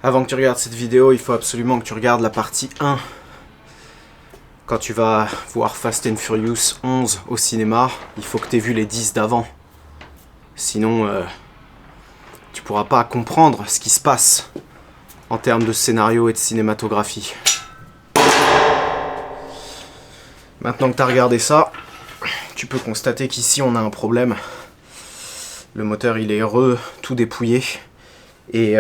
Avant que tu regardes cette vidéo, il faut absolument que tu regardes la partie 1. Quand tu vas voir Fast and Furious 11 au cinéma, il faut que tu aies vu les 10 d'avant. Sinon, tu pourras pas comprendre ce qui se passe en termes de scénario et de cinématographie. Maintenant que tu as regardé ça, tu peux constater qu'ici on a un problème. Le moteur il est tout dépouillé. Et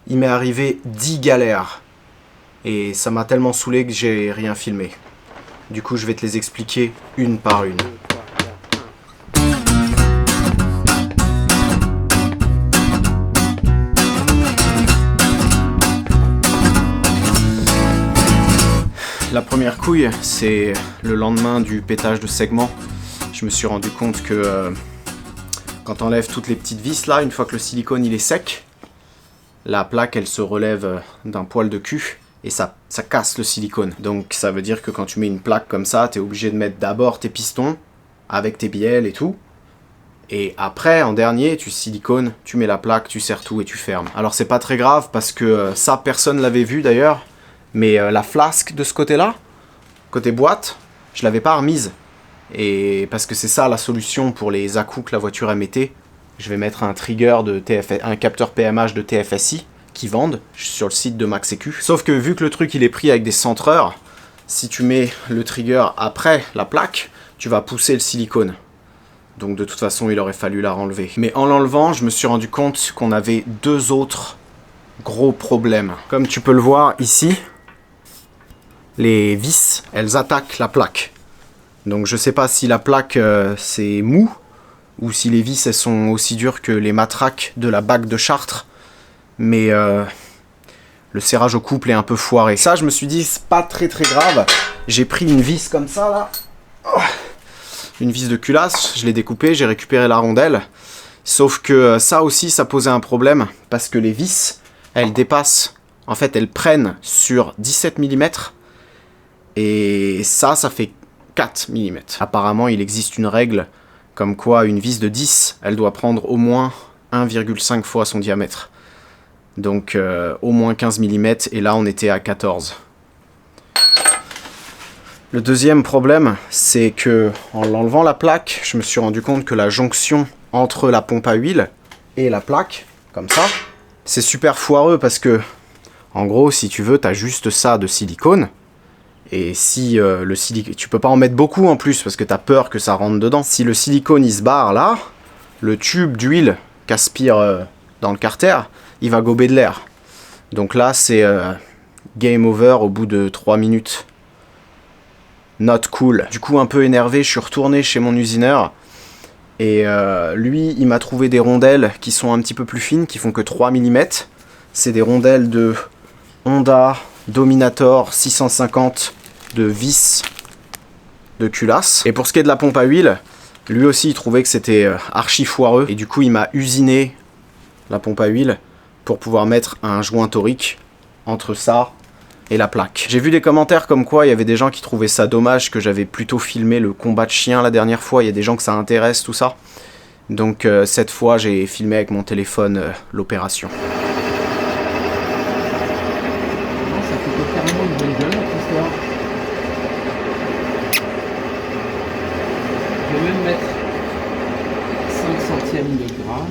il m'est arrivé 10 galères. Et ça m'a tellement saoulé que j'ai rien filmé. Du coup je vais te les expliquer une par une. La première couille, c'est le lendemain du pétage de segment. Je me suis rendu compte que quand on enlève toutes les petites vis là, une fois que le silicone il est sec, la plaque elle se relève d'un poil de cul et ça casse le silicone. Donc ça veut dire que quand tu mets une plaque comme ça, tu es obligé de mettre d'abord tes pistons avec tes bielles et tout. Et après, en dernier, tu silicones, tu mets la plaque, tu serres tout et tu fermes. Alors c'est pas très grave parce que ça, personne l'avait vu d'ailleurs. Mais la flasque de ce côté-là, côté boîte, je l'avais pas remise. Et parce que c'est ça la solution pour les à-coups que la voiture émettait. Je vais mettre un trigger de un capteur PMH de TFSI qui vendent sur le site de MaxEQ. Sauf que vu que le truc il est pris avec des centreurs, si tu mets le trigger après la plaque, tu vas pousser le silicone. Donc de toute façon il aurait fallu la renlever. Mais en l'enlevant, je me suis rendu compte qu'on avait deux autres gros problèmes. Comme tu peux le voir ici, les vis, elles attaquent la plaque. Donc je sais pas si la plaque c'est mou ou si les vis elles sont aussi dures que les matraques de la bague de Chartres. Mais le serrage au couple est un peu foiré. Ça je me suis dit c'est pas très grave. J'ai pris une vis comme ça là. Une vis de culasse, je l'ai découpée, j'ai récupéré la rondelle. Sauf que ça aussi ça posait un problème parce que les vis elles dépassent, en fait elles prennent sur 17 mm. Et ça fait 4 mm. Apparemment, il existe une règle comme quoi une vis de 10, elle doit prendre au moins 1,5 fois son diamètre. Donc au moins 15 mm, et là on était à 14. Le deuxième problème, c'est que en l'enlevant la plaque, je me suis rendu compte que la jonction entre la pompe à huile et la plaque, comme ça, c'est super foireux parce que, en gros, si tu veux, t'as juste ça de silicone. Et si le silicone... Tu peux pas en mettre beaucoup en plus parce que t'as peur que ça rentre dedans. Si le silicone il se barre là, le tube d'huile qu'aspire dans le carter, il va gober de l'air. Donc là c'est game over au bout de 3 minutes. Not cool. Du coup un peu énervé, je suis retourné chez mon usineur. Et lui il m'a trouvé des rondelles qui sont un petit peu plus fines, qui font que 3 mm. C'est des rondelles de Honda Dominator 650 de vis de culasse. Et pour ce qui est de la pompe à huile, lui aussi il trouvait que c'était archi foireux. Et du coup il m'a usiné la pompe à huile pour pouvoir mettre un joint torique entre ça et la plaque. J'ai vu des commentaires comme quoi il y avait des gens qui trouvaient ça dommage que j'avais plutôt filmé le combat de chien la dernière fois. Il y a des gens que ça intéresse tout ça. Donc cette fois j'ai filmé avec mon téléphone l'opération. Je vais même mettre 5 centièmes de gras.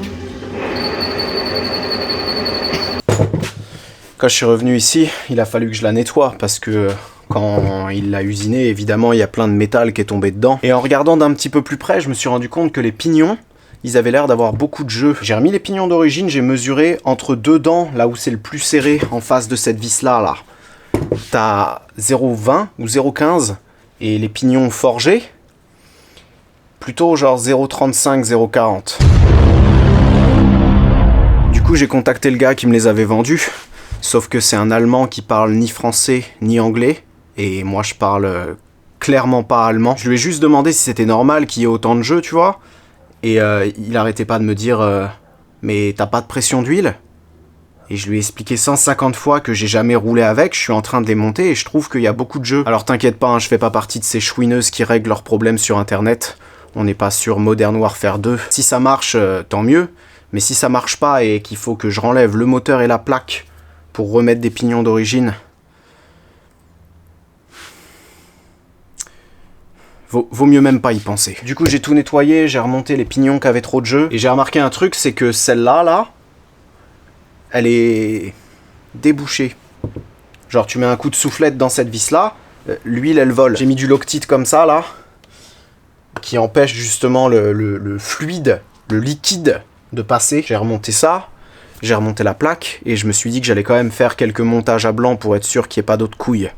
Quand je suis revenu ici, il a fallu que je la nettoie parce que quand il l'a usiné, évidemment, il y a plein de métal qui est tombé dedans. Et en regardant d'un petit peu plus près, je me suis rendu compte que les pignons, ils avaient l'air d'avoir beaucoup de jeu. J'ai remis les pignons d'origine, j'ai mesuré entre deux dents, là où c'est le plus serré, en face de cette vis-là, là. T'as 0,20 ou 0,15 et les pignons forgés, plutôt genre 0,35, 0,40. Du coup, j'ai contacté le gars qui me les avait vendus, sauf que c'est un Allemand qui parle ni français ni anglais, et moi je parle clairement pas allemand. Je lui ai juste demandé si c'était normal qu'il y ait autant de jeux, tu vois, et il arrêtait pas de me dire mais t'as pas de pression d'huile ? Et je lui ai expliqué 150 fois que j'ai jamais roulé avec, je suis en train de les monter et je trouve qu'il y a beaucoup de jeux. Alors t'inquiète pas, hein, je fais pas partie de ces chouineuses qui règlent leurs problèmes sur internet. On n'est pas sur Modern Warfare 2. Si ça marche, tant mieux. Mais si ça marche pas et qu'il faut que je renlève le moteur et la plaque pour remettre des pignons d'origine, vaut mieux même pas y penser. Du coup, j'ai tout nettoyé, j'ai remonté les pignons qui avaient trop de jeu. Et j'ai remarqué un truc, c'est que celle-là, là, elle est débouchée. Genre, tu mets un coup de soufflette dans cette vis-là, l'huile, elle vole. J'ai mis du Loctite comme ça, là, qui empêche justement le fluide, le liquide de passer. J'ai remonté ça, j'ai remonté la plaque, et je me suis dit que j'allais quand même faire quelques montages à blanc pour être sûr qu'il n'y ait pas d'autres couilles.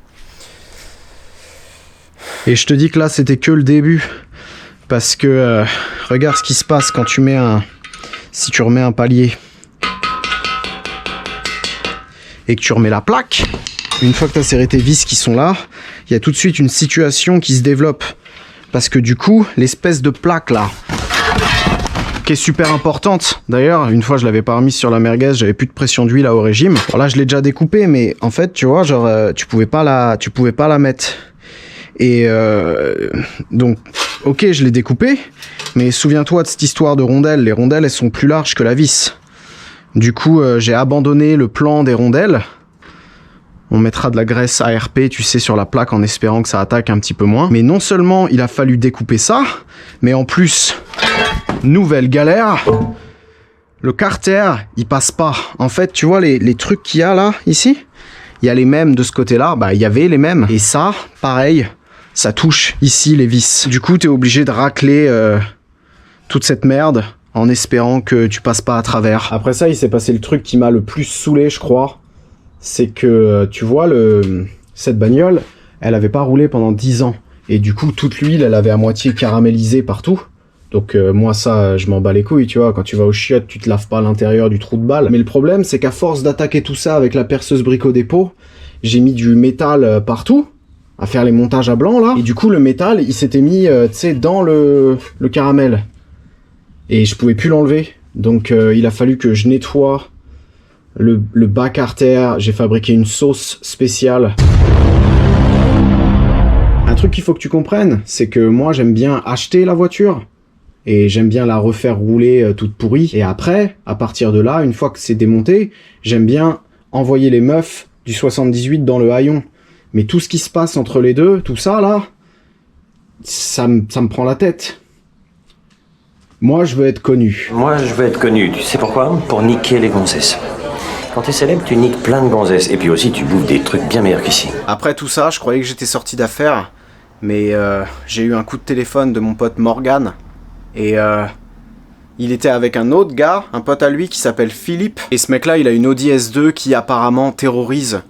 Et je te dis que là, c'était que le début, parce que regarde ce qui se passe quand tu mets si tu remets un palier et que tu remets la plaque. Une fois que tu as serré tes vis qui sont là, il y a tout de suite une situation qui se développe. Parce que du coup, l'espèce de plaque là, qui est super importante. D'ailleurs, une fois je l'avais pas remise sur la merguez, j'avais plus de pression d'huile au régime. Bon, là je l'ai déjà découpée, mais en fait, tu vois, genre, tu pouvais pas la mettre. Et donc, ok, je l'ai découpée, mais souviens-toi de cette histoire de rondelles. Les rondelles, elles sont plus larges que la vis. Du coup, j'ai abandonné le plan des rondelles. On mettra de la graisse ARP, tu sais, sur la plaque en espérant que ça attaque un petit peu moins. Mais non seulement il a fallu découper ça, mais en plus, nouvelle galère, le carter, il passe pas. En fait, tu vois les trucs qu'il y a là, ici, il y a les mêmes de ce côté-là, bah il y avait les mêmes. Et ça, pareil, ça touche ici les vis. Du coup, t'es obligé de racler toute cette merde en espérant que tu passes pas à travers. Après ça, il s'est passé le truc qui m'a le plus saoulé, je crois. C'est que, tu vois, cette bagnole, elle avait pas roulé pendant 10 ans. Et du coup, toute l'huile, elle avait à moitié caramélisé partout. Donc moi, ça, je m'en bats les couilles, tu vois. Quand tu vas aux chiottes, tu te laves pas l'intérieur du trou de balle. Mais le problème, c'est qu'à force d'attaquer tout ça avec la perceuse brico-dépôt, j'ai mis du métal partout, à faire les montages à blanc, là. Et du coup, le métal, il s'était mis, tu sais, dans le caramel. Et je pouvais plus l'enlever. Donc il a fallu que je nettoie le bas carter. J'ai fabriqué une sauce spéciale. Un truc qu'il faut que tu comprennes, c'est que moi j'aime bien acheter la voiture et j'aime bien la refaire rouler toute pourrie. Et après, à partir de là, une fois que c'est démonté, j'aime bien envoyer les meufs du 78 dans le haillon. Mais tout ce qui se passe entre les deux, tout ça là, ça me prend la tête. Moi je veux être connu. Moi je veux être connu, tu sais pourquoi? Pour niquer les gonzesses. Quand t'es célèbre, tu niques plein de gonzesses. Et puis aussi, tu bouffes des trucs bien meilleurs qu'ici. Après tout ça, je croyais que j'étais sorti d'affaires. Mais j'ai eu un coup de téléphone de mon pote Morgan. Et il était avec un autre gars, un pote à lui qui s'appelle Philippe. Et ce mec-là, il a une Audi S2 qui apparemment terrorise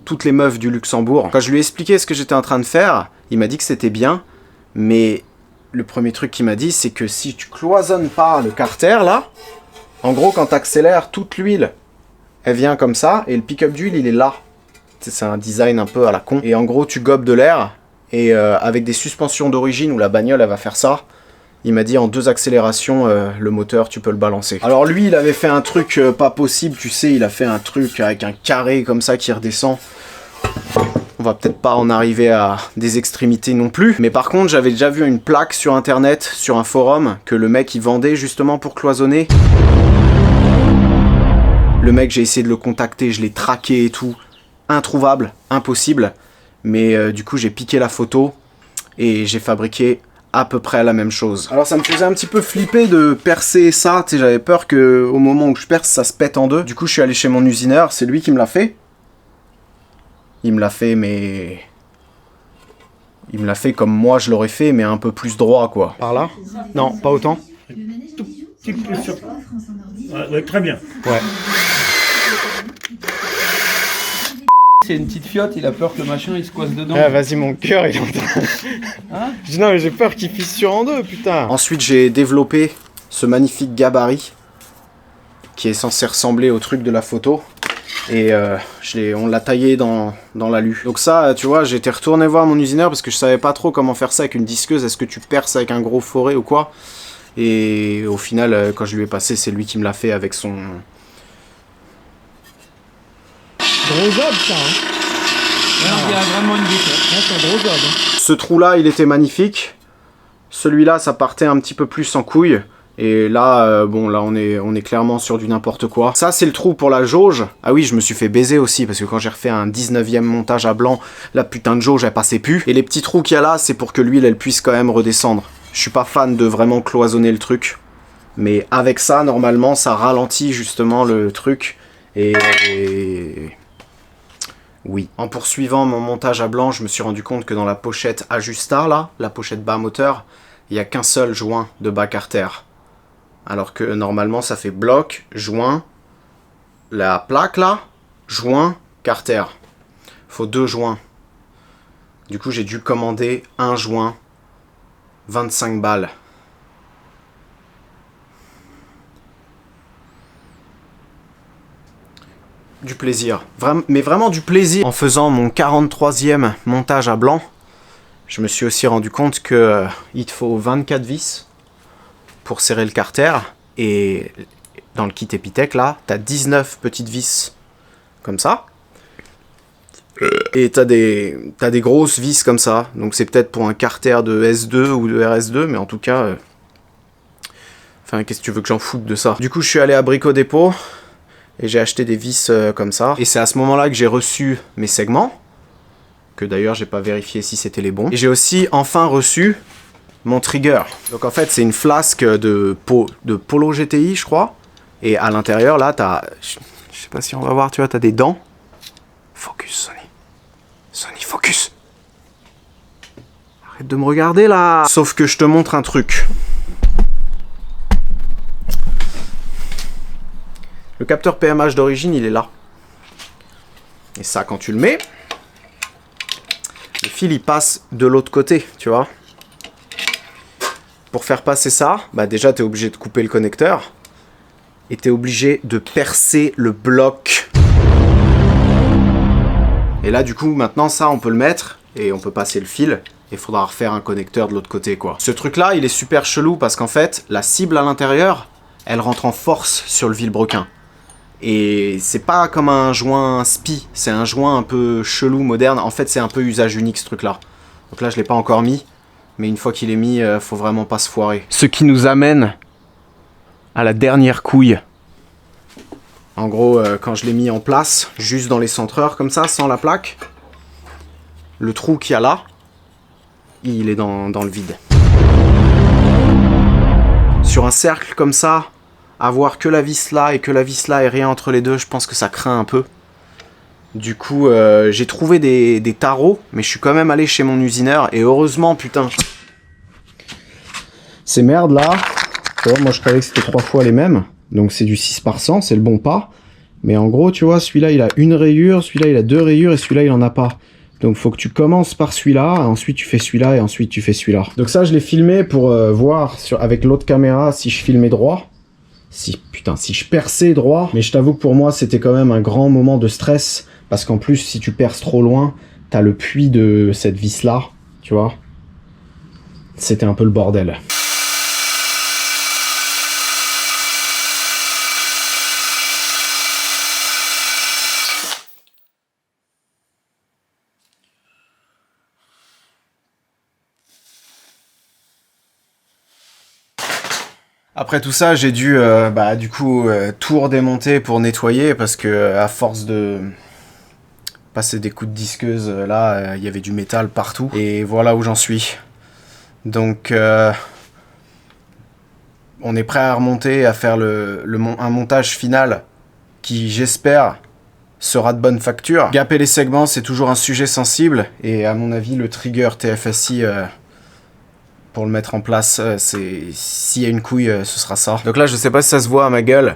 toutes les meufs du Luxembourg. Quand je lui ai expliqué ce que j'étais en train de faire, il m'a dit que c'était bien. Mais le premier truc qu'il m'a dit, c'est que si tu cloisonnes pas le carter, là, en gros, quand t'accélères, toute l'huile, elle vient comme ça, et le pick-up d'huile, il est là. C'est un design un peu à la con. Et en gros, tu gobes de l'air, et avec des suspensions d'origine où la bagnole, elle va faire ça, il m'a dit en 2 accélérations, le moteur, tu peux le balancer. Alors lui, il avait fait un truc pas possible, tu sais, il a fait un truc avec un carré comme ça qui redescend. On va peut-être pas en arriver à des extrémités non plus. Mais par contre, j'avais déjà vu une plaque sur internet, sur un forum, que le mec, il vendait justement pour cloisonner. Le mec, j'ai essayé de le contacter, je l'ai traqué et tout. Introuvable, impossible. Mais du coup, j'ai piqué la photo et j'ai fabriqué à peu près la même chose. Alors ça me faisait un petit peu flipper de percer ça. Tu sais, j'avais peur qu'au moment où je perce, ça se pète en deux. Du coup, je suis allé chez mon usineur, c'est lui qui me l'a fait. Il me l'a fait, mais... Il me l'a fait comme moi je l'aurais fait, mais un peu plus droit, quoi. Par là? Non, pas autant. Tout petit peu sur... Ouais, très bien. Ouais. C'est une petite fiotte, il a peur que le machin il se coince dedans. Ah, vas-y, mon cœur il est en train. Hein? Je dis non, mais j'ai peur qu'il fissure en deux, putain. Ensuite, j'ai développé ce magnifique gabarit qui est censé ressembler au truc de la photo. Et on l'a taillé dans l'alu. Donc ça, tu vois, j'étais retourné voir mon usineur parce que je savais pas trop comment faire ça avec une disqueuse. Est-ce que tu perces avec un gros forêt ou quoi? Et au final, quand je lui ai passé, c'est lui qui me l'a fait avec son... Gros job, ça, hein. On dirait vraiment une bite. Ouais, c'est un gros job, hein. Ce trou-là, il était magnifique. Celui-là, ça partait un petit peu plus en couille. Et là, bon, là, on est clairement sur du n'importe quoi. Ça, c'est le trou pour la jauge. Ah oui, je me suis fait baiser aussi, parce que quand j'ai refait un 19e montage à blanc, la putain de jauge, elle passait plus. Et les petits trous qu'il y a là, c'est pour que l'huile, elle puisse quand même redescendre. Je suis pas fan de vraiment cloisonner le truc. Mais avec ça, normalement, ça ralentit justement le truc. Et... oui. En poursuivant mon montage à blanc, je me suis rendu compte que dans la pochette Ajustar, là, la pochette bas moteur, il n'y a qu'un seul joint de bas carter. Alors que normalement ça fait bloc, joint, la plaque là, joint, carter. Faut 2 joints. Du coup j'ai dû commander un joint, 25 balles. Du plaisir, mais vraiment du plaisir. En faisant mon 43e montage à blanc, je me suis aussi rendu compte que il te faut 24 vis pour serrer le carter, et dans le kit Epitech là, t'as 19 petites vis comme ça, et t'as des grosses vis comme ça, donc c'est peut-être pour un carter de S2 ou de RS2, mais en tout cas, enfin qu'est-ce que tu veux que j'en foute de ça. Du coup je suis allé à Brico Dépôt, et j'ai acheté des vis comme ça, et c'est à ce moment là que j'ai reçu mes segments, que d'ailleurs j'ai pas vérifié si c'était les bons, et j'ai aussi enfin reçu mon trigger. Donc en fait c'est une flasque de Polo GTI je crois. Et à l'intérieur là t'as... Je sais pas si on va voir, tu vois, t'as des dents. Focus Sony. Sony focus. Arrête de me regarder là. Sauf que je te montre un truc. Le capteur PMH d'origine il est là. Et ça quand tu le mets, le fil il passe de l'autre côté, tu vois. Pour faire passer ça, bah déjà tu es obligé de couper le connecteur et tu es obligé de percer le bloc. Et là du coup maintenant ça on peut le mettre et on peut passer le fil, et il faudra refaire un connecteur de l'autre côté quoi. Ce truc là il est super chelou parce qu'en fait la cible à l'intérieur elle rentre en force sur le vilebrequin. Et c'est pas comme un joint SPI, c'est un joint un peu chelou, moderne. En fait c'est un peu usage unique ce truc là. Donc là je l'ai pas encore mis. Mais une fois qu'il est mis, faut vraiment pas se foirer. Ce qui nous amène à la dernière couille. En gros, quand je l'ai mis en place, juste dans les centreurs comme ça, sans la plaque, le trou qu'il y a là, il est dans le vide. Sur un cercle comme ça, avoir que la vis là et que la vis là et rien entre les deux, je pense que ça craint un peu. Du coup, j'ai trouvé des tarots, mais je suis quand même allé chez mon usineur, et heureusement, putain. Ces merdes là, tu vois, moi je croyais que c'était 3 fois les mêmes, donc c'est du 6 par 100, c'est le bon pas. Mais en gros, tu vois, celui-là il a une rayure, celui-là il a 2 rayures, et celui-là il en a pas. Donc faut que tu commences par celui-là, ensuite tu fais celui-là, et ensuite tu fais celui-là. Donc ça, je l'ai filmé pour voir avec l'autre caméra si je filmais droit. Si je perçais droit. Mais je t'avoue que pour moi, c'était quand même un grand moment de stress. Parce qu'en plus, si tu perces trop loin, t'as le puits de cette vis-là, tu vois. C'était un peu le bordel. Après tout ça, j'ai dû du coup tout redémonter pour nettoyer, parce que à force de passer des coups de disqueuse, là, il y avait du métal partout. Et voilà où j'en suis. Donc, on est prêt à remonter, à faire un montage final qui, j'espère, sera de bonne facture. Gaper les segments, c'est toujours un sujet sensible. Et à mon avis, le trigger TFSI... pour le mettre en place, s'il y a une couille, ce sera ça. Donc là, je sais pas si ça se voit à ma gueule,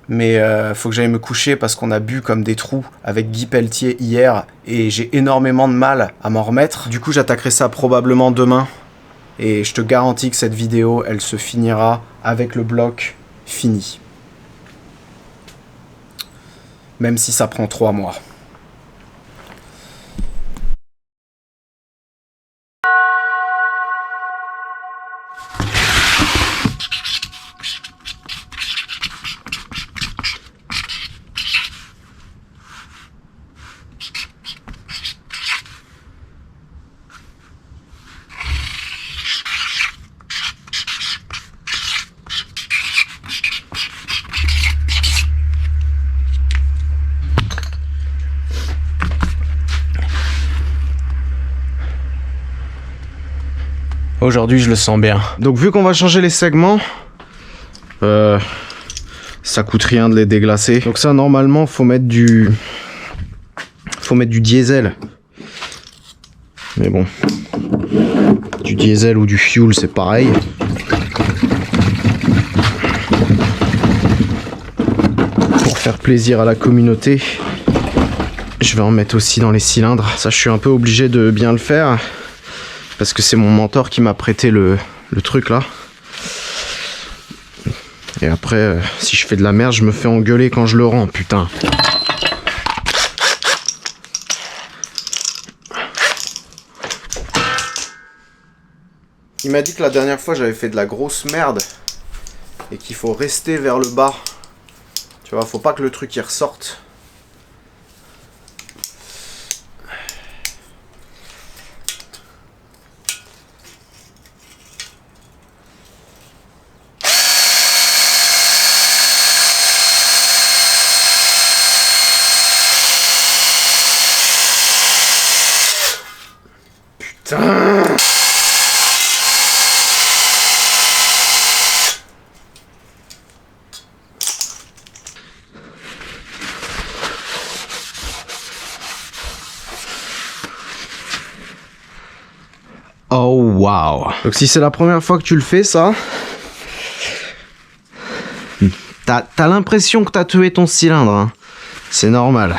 mais faut que j'aille me coucher parce qu'on a bu comme des trous avec Guy Pelletier hier, et j'ai énormément de mal à m'en remettre. Du coup, j'attaquerai ça probablement demain, et je te garantis que cette vidéo, elle se finira avec le bloc fini. Même si ça prend 3 mois. Aujourd'hui, je le sens bien. Donc vu qu'on va changer les segments, ça coûte rien de les déglacer. Donc ça, normalement, faut mettre du diesel. Mais bon, du diesel ou du fuel, c'est pareil. Pour faire plaisir à la communauté, je vais en mettre aussi dans les cylindres. Ça, je suis un peu obligé de bien le faire parce que c'est mon mentor qui m'a prêté le truc là. Et après, si je fais de la merde, je me fais engueuler quand je le rends, putain. Il m'a dit que la dernière fois j'avais fait de la grosse merde et qu'il faut rester vers le bas. Tu vois, faut pas que le truc y ressorte. Putain! Oh wow. Donc si c'est la première fois que tu le fais ça, t'as l'impression que t'as tué ton cylindre, hein. C'est normal.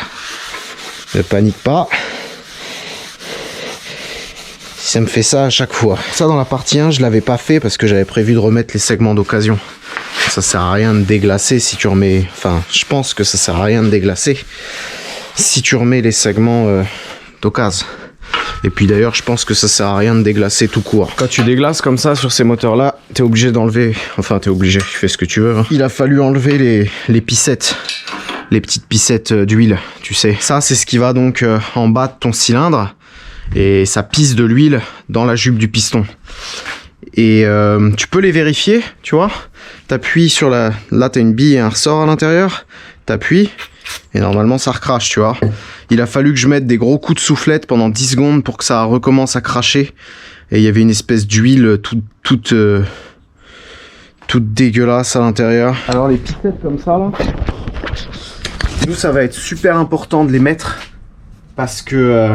Ne panique pas. Ça me fait ça à chaque fois. Ça dans la partie 1 je l'avais pas fait parce que j'avais prévu de remettre les segments d'occasion. Ça sert à rien de déglacer si tu remets... Enfin je pense que ça sert à rien de déglacer si tu remets les segments d'occasion. Et puis d'ailleurs je pense que ça sert à rien de déglacer tout court. Quand tu déglaces comme ça sur ces moteurs là, t'es obligé d'enlever, enfin t'es obligé, tu fais ce que tu veux, hein. Il a fallu enlever les pissettes, les petites pissettes d'huile, tu sais. Ça c'est ce qui va donc en bas de ton cylindre et ça pisse de l'huile dans la jupe du piston. Et tu peux les vérifier, tu vois. T'appuies sur la... Là t'as une bille et un ressort à l'intérieur, t'appuies et normalement ça recrache, tu vois. Il a fallu que je mette des gros coups de soufflette pendant 10 secondes pour que ça recommence à cracher. Et il y avait une espèce d'huile toute dégueulasse à l'intérieur. Alors les pissettes comme ça là, nous ça va être super important de les mettre parce que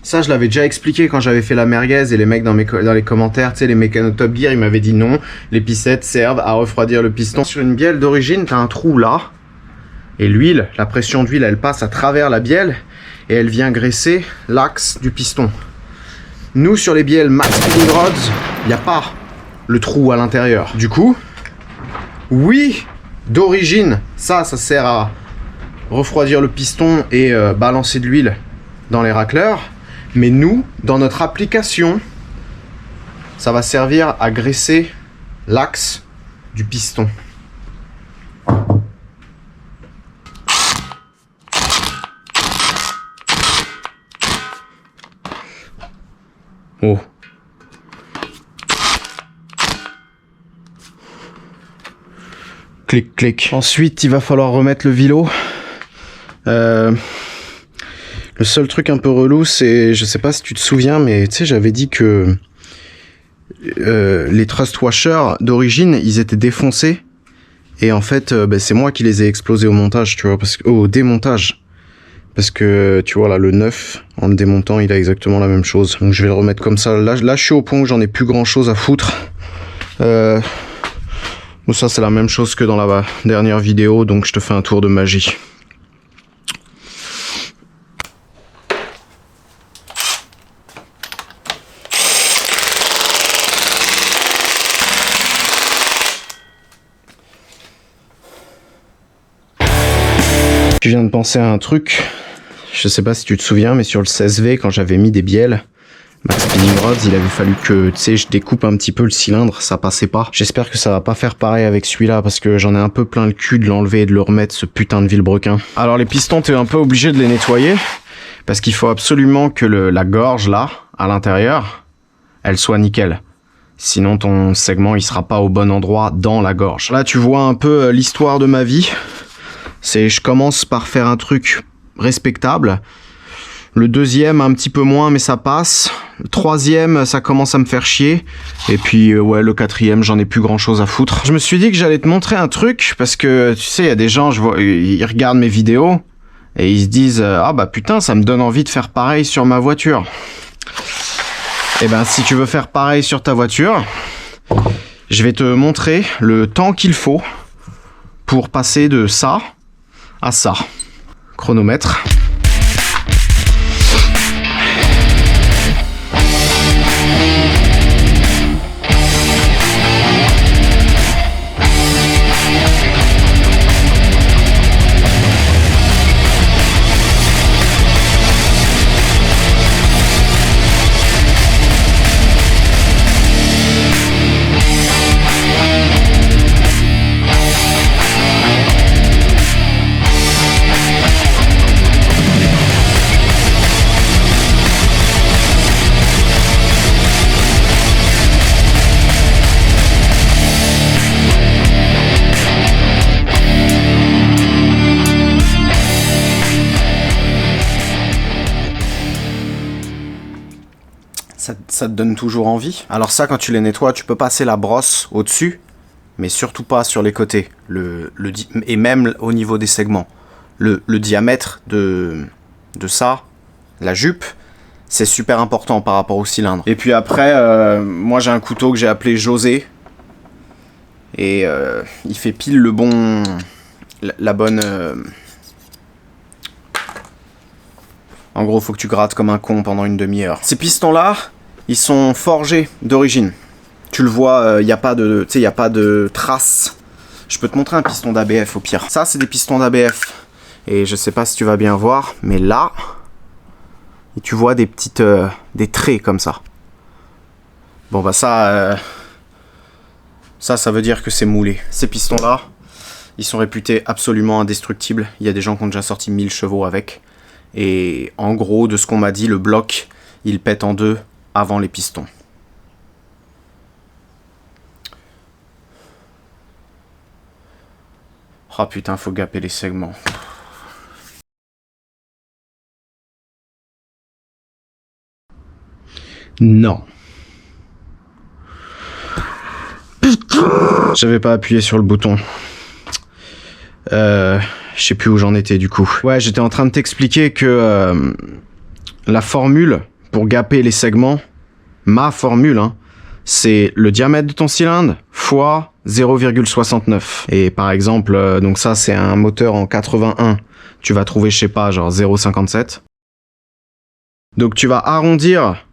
ça je l'avais déjà expliqué quand j'avais fait la merguez et les mecs dans les commentaires, tu sais, les mécanos Top Gear, ils m'avaient dit non, les pissettes servent à refroidir le piston. Sur une bielle d'origine, t'as un trou là. Et l'huile, la pression d'huile, elle passe à travers la bielle et elle vient graisser l'axe du piston. Nous, sur les bielles Max Speeding Rods, il n'y a pas le trou à l'intérieur. Du coup, oui, d'origine, ça sert à refroidir le piston et balancer de l'huile dans les racleurs. Mais nous, dans notre application, ça va servir à graisser l'axe du piston. Oh. Clic, clic. Ensuite, il va falloir remettre le vilo. Le seul truc un peu relou, c'est, je sais pas si tu te souviens, mais tu sais, j'avais dit que les thrust washers d'origine, ils étaient défoncés. Et en fait, c'est moi qui les ai explosés au montage, tu vois, parce que au démontage. Parce que, tu vois, là, le 9, en le démontant, il a exactement la même chose. Donc, je vais le remettre comme ça. Là je suis au point où j'en ai plus grand chose à foutre. Bon, ça, c'est la même chose que dans la dernière vidéo. Donc, je te fais un tour de magie. Je viens de penser à un truc. Je sais pas si tu te souviens, mais sur le 16V, quand j'avais mis des bielles Max Speeding Rods, il avait fallu que, tu sais, je découpe un petit peu le cylindre, ça passait pas. J'espère que ça va pas faire pareil avec celui-là, parce que j'en ai un peu plein le cul de l'enlever et de le remettre, ce putain de vilebrequin. Alors les pistons, t'es un peu obligé de les nettoyer, parce qu'il faut absolument que la gorge, là, à l'intérieur, elle soit nickel. Sinon ton segment, il sera pas au bon endroit dans la gorge. Là, tu vois un peu l'histoire de ma vie. C'est, je commence par faire un truc respectable. Le deuxième, un petit peu moins, mais ça passe. Le troisième, ça commence à me faire chier. Et puis, ouais, le quatrième, j'en ai plus grand-chose à foutre. Je me suis dit que j'allais te montrer un truc, parce que, tu sais, il y a des gens, je vois, ils regardent mes vidéos, et ils se disent, ah bah putain, ça me donne envie de faire pareil sur ma voiture. Et ben, si tu veux faire pareil sur ta voiture, je vais te montrer le temps qu'il faut pour passer de ça à ça. Chronomètre. Ça te donne toujours envie. Alors ça, quand tu les nettoies, tu peux passer la brosse au-dessus, mais surtout pas sur les côtés. Et même au niveau des segments. Le diamètre de ça, la jupe, c'est super important par rapport au cylindre. Et puis après, moi j'ai un couteau que j'ai appelé José. Et il fait pile le bon... la bonne... En gros, faut que tu grattes comme un con pendant une demi-heure. Ces pistons-là, ils sont forgés d'origine. Tu le vois, il n'y a pas de, tu sais, il n'y a pas de traces. Je peux te montrer un piston d'ABF au pire. Ça, c'est des pistons d'ABF. Et je sais pas si tu vas bien voir, mais là, tu vois des petites, des traits comme ça. Bon bah ça veut dire que c'est moulé. Ces pistons-là, ils sont réputés absolument indestructibles. Il y a des gens qui ont déjà sorti 1000 chevaux avec. Et en gros, de ce qu'on m'a dit, le bloc, il pète en deux avant les pistons. Oh putain, faut gaper les segments. Non. Putain. J'avais pas appuyé sur le bouton. Je sais plus où j'en étais du coup. Ouais, j'étais en train de t'expliquer que la formule pour gaper les segments, ma formule, hein, c'est le diamètre de ton cylindre fois 0,69. Et par exemple, donc ça c'est un moteur en 81. Tu vas trouver, je sais pas, genre 0,57. Donc tu vas arrondir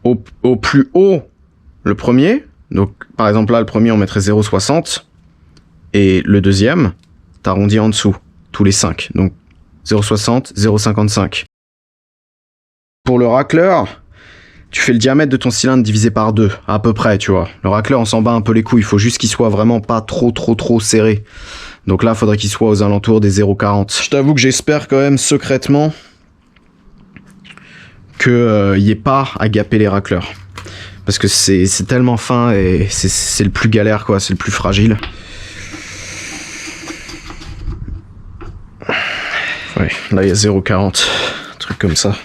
au plus haut le premier. Donc par exemple là, le premier on mettrait 0,60. Et le deuxième, t'arrondis en dessous, tous les 5. Donc 0,60, 0,55. Pour le racleur, tu fais le diamètre de ton cylindre divisé par 2, à peu près, tu vois. Le racleur, on s'en bat un peu les couilles, il faut juste qu'il soit vraiment pas trop serré. Donc là, il faudrait qu'il soit aux alentours des 0,40. Je t'avoue que j'espère quand même secrètement qu'il n'y ait pas à gaper les racleurs. Parce que c'est tellement fin et c'est le plus galère, quoi, c'est le plus fragile. Ouais, là il y a 0,40, un truc comme ça.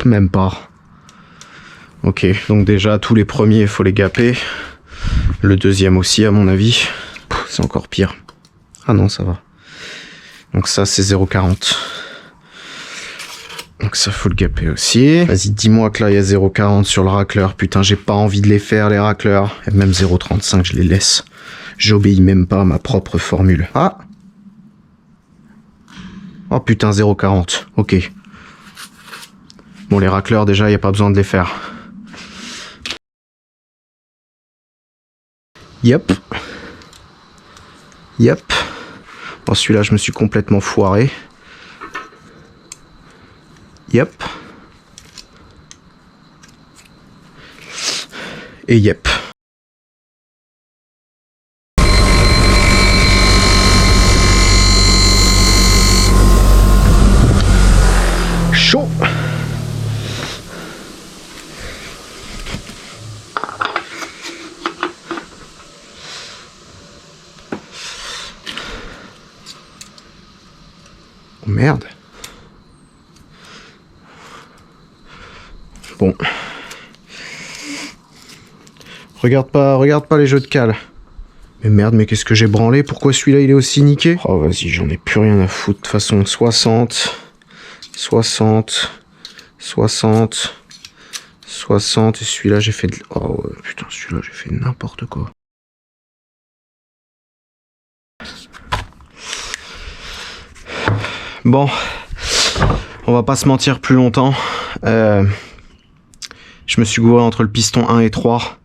Même pas. Ok, donc déjà tous les premiers il faut les gaper. Le deuxième aussi à mon avis. C'est encore pire. Ah non, ça va. Donc ça c'est 0,40. Donc ça faut le gaper aussi. Vas-y, dis-moi que là il y a 0,40 sur le racleur. Putain, j'ai pas envie de les faire les racleurs. Et même 0,35 je les laisse. J'obéis même pas à ma propre formule. Ah. Oh putain, 0,40. Ok. Bon, les racleurs déjà il n'y a pas besoin de les faire. Yep. Yep. Bon, celui-là je me suis complètement foiré. Yep. Et yep. Chaud. merde. Bon. Regarde pas les jeux de cale. Mais merde, mais qu'est-ce que j'ai branlé? Pourquoi celui-là il est aussi niqué? Oh vas-y, j'en ai plus rien à foutre. De toute façon, 60, 60, 60, 60. Et celui-là j'ai fait de... Oh ouais, putain, celui-là j'ai fait n'importe quoi. Bon, on va pas se mentir plus longtemps. Je me suis gouré entre le piston 1 et 3.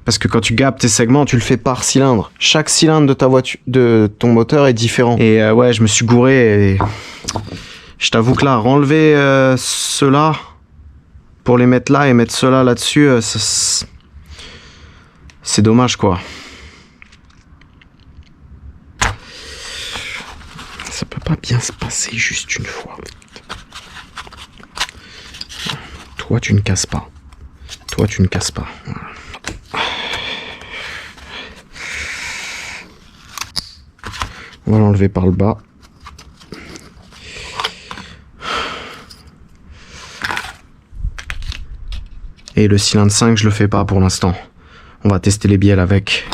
Parce que quand tu gapes tes segments, tu le fais par cylindre. Chaque cylindre de ta voiture, de ton moteur est différent. Et ouais, je me suis gouré et je t'avoue que là, enlever ceux-là pour les mettre là et mettre ceux-là là-dessus, c'est dommage quoi. Ça peut pas bien se passer juste une fois. Toi, tu ne casses pas. Toi, tu ne casses pas. Voilà. On va l'enlever par le bas. Et le cylindre 5, je le fais pas pour l'instant. On va tester les bielles avec.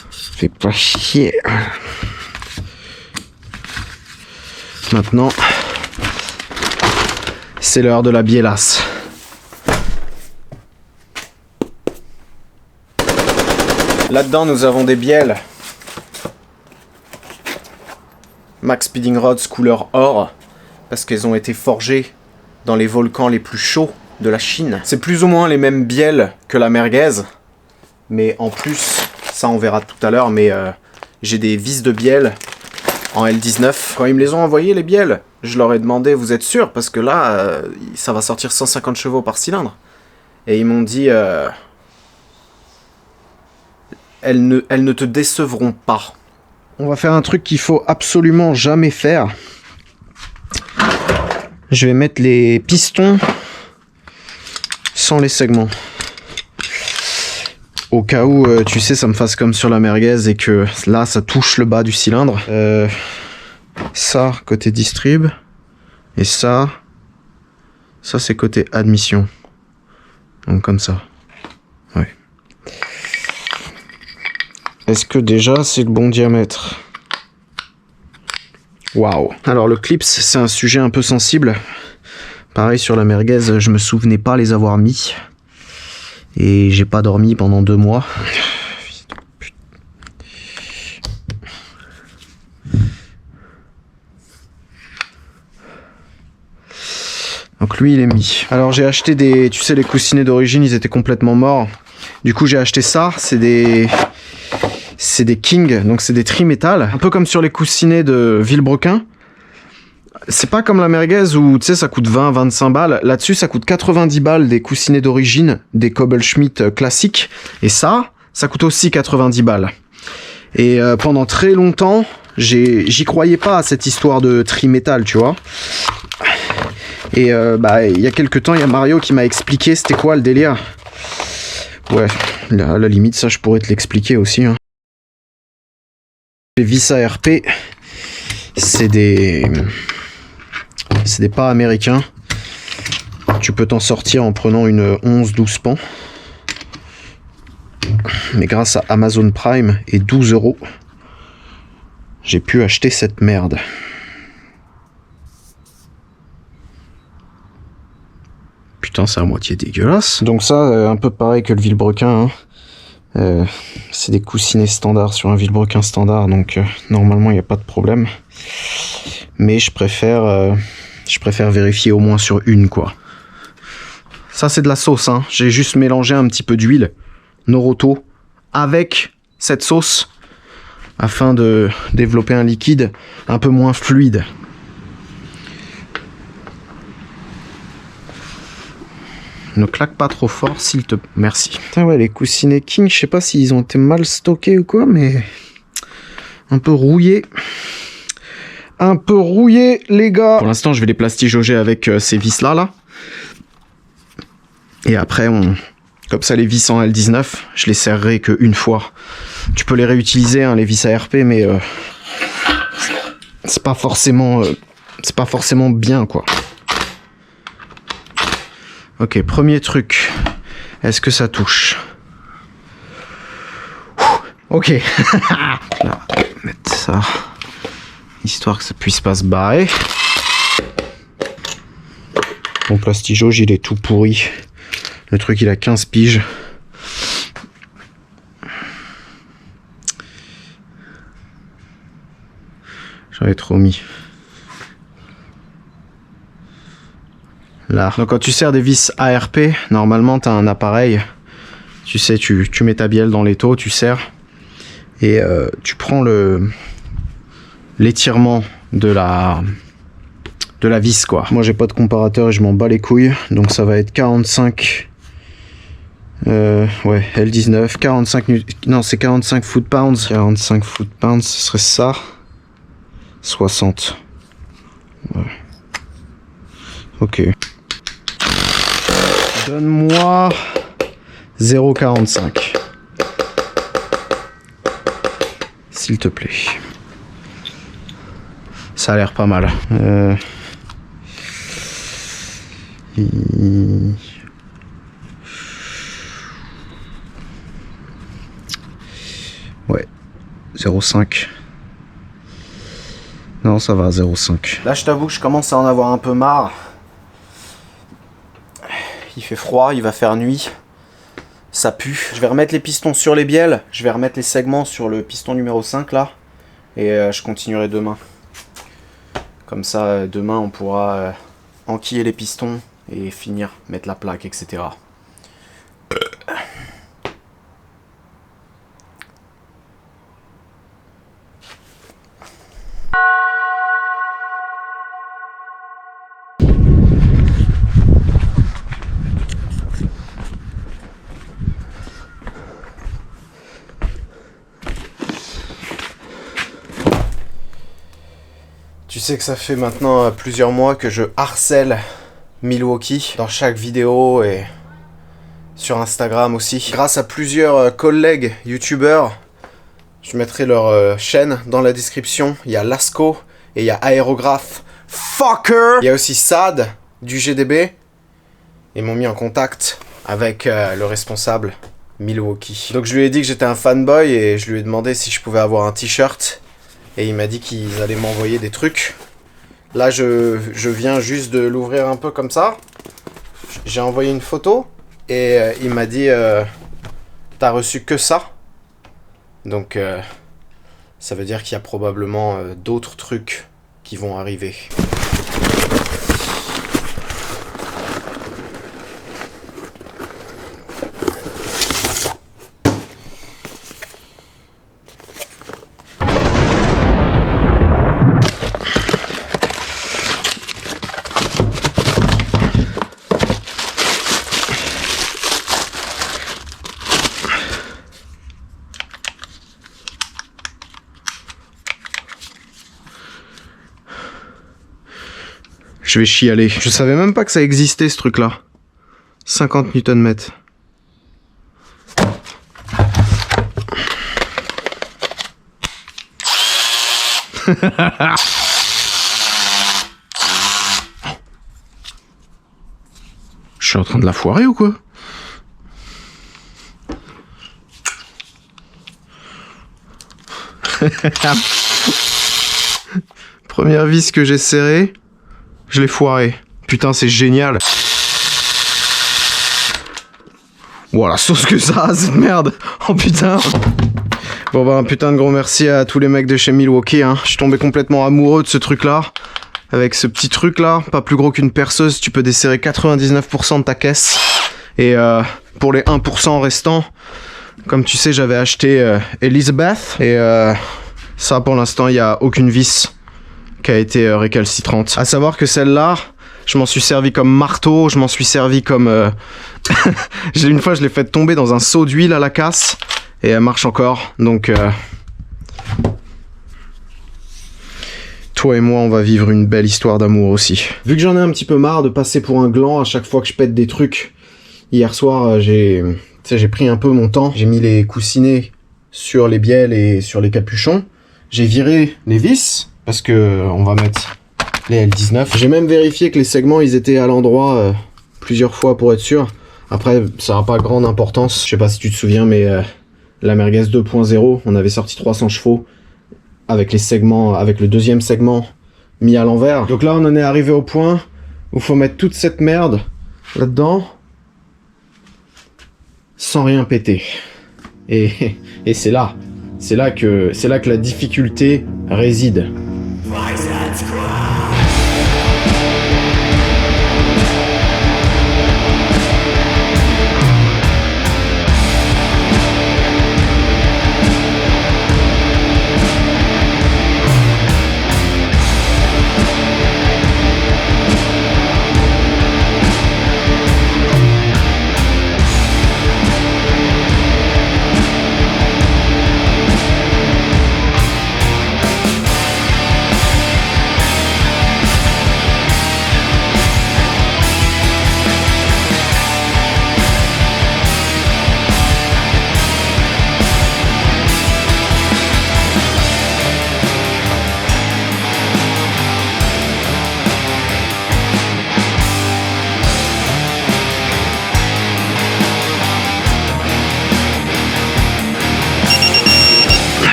Fais pas chier. Maintenant, c'est l'heure de la bielasse. Là-dedans, nous avons des bielles Max Speeding Rods couleur or, parce qu'elles ont été forgées dans les volcans les plus chauds de la Chine. C'est plus ou moins les mêmes bielles que la merguez, mais en plus, ça on verra tout à l'heure, mais j'ai des vis de bielle en L19. Quand ils me les ont envoyées, les bielles, je leur ai demandé, vous êtes sûr? Parce que là, ça va sortir 150 chevaux par cylindre. Et ils m'ont dit, elles ne te décevront pas. On va faire un truc qu'il faut absolument jamais faire. Je vais mettre les pistons sans les segments. Au cas où, tu sais, ça me fasse comme sur la merguez et que là, ça touche le bas du cylindre. Ça, côté distrib. Et ça c'est côté admission. Donc comme ça. Ouais. Est-ce que déjà, c'est le bon diamètre? Waouh. Alors le clips, c'est un sujet un peu sensible. Pareil sur la merguez, je me souvenais pas les avoir mis. Et j'ai pas dormi pendant 2 mois. Donc lui il est mis. Alors j'ai acheté des... Tu sais les coussinets d'origine ils étaient complètement morts. Du coup j'ai acheté ça. C'est des King. Donc c'est des tri-métal. Un peu comme sur les coussinets de Villebrequin. C'est pas comme la merguez où tu sais ça coûte 20-25 balles. Là-dessus ça coûte 90 balles des coussinets d'origine. Des Cobble-Schmidt classiques. Et ça coûte aussi 90 balles. Et pendant très longtemps j'y croyais pas à cette histoire de tri-métal tu vois. Et il y a quelques temps, il y a Mario qui m'a expliqué c'était quoi le délire. Ouais, à la limite, ça je pourrais te l'expliquer aussi. Hein. Les vis ARP, c'est des pas américains. Tu peux t'en sortir en prenant une 11-12 pans. Mais grâce à Amazon Prime et 12 €, j'ai pu acheter cette merde. Putain, c'est à moitié dégueulasse. Donc ça, un peu pareil que le Villebrequin. Hein. C'est des coussinets standards sur un Villebrequin standard, donc normalement il n'y a pas de problème. Mais je préfère vérifier au moins sur une, quoi. Ça c'est de la sauce, hein. J'ai juste mélangé un petit peu d'huile Noroto avec cette sauce afin de développer un liquide un peu moins fluide. Ne claque pas trop fort, s'il te... Merci. Putain, ouais, les coussinets King, je sais pas s'ils ont été mal stockés ou quoi, mais... un peu rouillés. Un peu rouillés, les gars. Pour l'instant, je vais les plastigauger avec ces vis-là, là. Et après, Comme ça, les vis en L19, je les serrerai qu'une fois. Tu peux les réutiliser, hein, les vis ARP, mais c'est pas forcément bien, quoi. Ok, premier truc. Est-ce que ça touche? Ok. Là, mettre ça, histoire que ça puisse pas se barrer. Mon plastigauge, il est tout pourri. Le truc, il a 15 piges. J'en ai trop mis. Là. Donc quand tu sers des vis ARP, normalement tu as un appareil. Tu sais, tu mets ta bielle dans l'étau, tu serres. Et tu prends l'étirement de la vis, quoi. Moi j'ai pas de comparateur et je m'en bats les couilles. Donc ça va être 45... ouais, L19, 45... Non, c'est 45 foot-pounds. 45 foot-pounds, ce serait ça. 60. Ouais. Ok. Donne-moi 0,45. S'il te plaît. Ça a l'air pas mal. Ouais. 0,5. Non, ça va, 0,5. Là, je t'avoue que je commence à en avoir un peu marre. Il fait froid, il va faire nuit. Ça pue. Je vais remettre les pistons sur les bielles. Je vais remettre les segments sur le piston numéro 5, là. Et je continuerai demain. Comme ça, demain, on pourra enquiller les pistons et finir, mettre la plaque, etc. Tu sais que ça fait maintenant plusieurs mois que je harcèle Milwaukee dans chaque vidéo et sur Instagram aussi. Grâce à plusieurs collègues youtubeurs, je mettrai leur chaîne dans la description. Il y a Lasco et il y a Aérographe Fucker. Il y a aussi Sad du GDB. Ils m'ont mis en contact avec le responsable Milwaukee. Donc je lui ai dit que j'étais un fanboy et je lui ai demandé si je pouvais avoir un t-shirt. Et il m'a dit qu'ils allaient m'envoyer des trucs. Là, je viens juste de l'ouvrir un peu comme ça. J'ai envoyé une photo. Et il m'a dit, t'as reçu que ça. Donc, ça veut dire qu'il y a probablement d'autres trucs qui vont arriver. Je vais chialer. Je savais même pas que ça existait ce truc là. 50 Nm. Je suis en train de la foirer ou quoi? Première vis que j'ai serrée. Je l'ai foiré. Putain, c'est génial. Wow, la sauce que ça a, cette merde. Oh putain. Bon bah, un putain de gros merci à tous les mecs de chez Milwaukee. Hein. Je suis tombé complètement amoureux de ce truc-là. Avec ce petit truc-là, pas plus gros qu'une perceuse, tu peux desserrer 99% de ta caisse. Et pour les 1% restants, comme tu sais, j'avais acheté Elizabeth. Et ça, pour l'instant, il n'y a aucune vis qui a été récalcitrante. À savoir que celle-là, je m'en suis servi comme marteau, je m'en suis servi comme... une fois, je l'ai fait tomber dans un seau d'huile à la casse, et elle marche encore, donc... Toi et moi, on va vivre une belle histoire d'amour aussi. Vu que j'en ai un petit peu marre de passer pour un gland à chaque fois que je pète des trucs, Hier soir, j'ai pris un peu mon temps. J'ai mis les coussinets sur les bielles et sur les capuchons. J'ai viré les vis parce que on va mettre les L19. J'ai même vérifié que les segments ils étaient à l'endroit plusieurs fois pour être sûr. Après, ça n'a pas grande importance. Je sais pas si tu te souviens, mais la Merguez 2.0, on avait sorti 300 chevaux avec les segments, avec le deuxième segment mis à l'envers. Donc là, on en est arrivé au point où il faut mettre toute cette merde là-dedans sans rien péter. Et c'est là que la difficulté réside.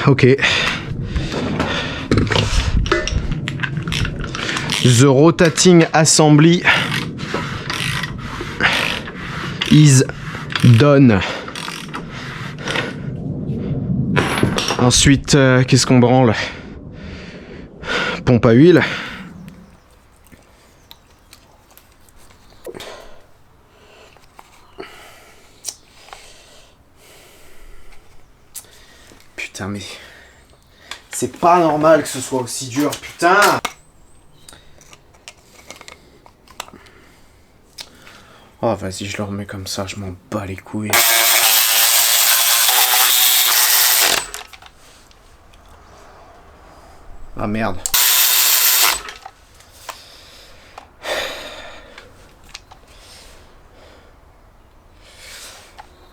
Ok. The rotating assembly is done. Ensuite, qu'est-ce qu'on branle? Pompe à huile. Putain, mais c'est pas normal que ce soit aussi dur, putain! Oh, vas-y, je le remets comme ça, je m'en bats les couilles. Ah merde.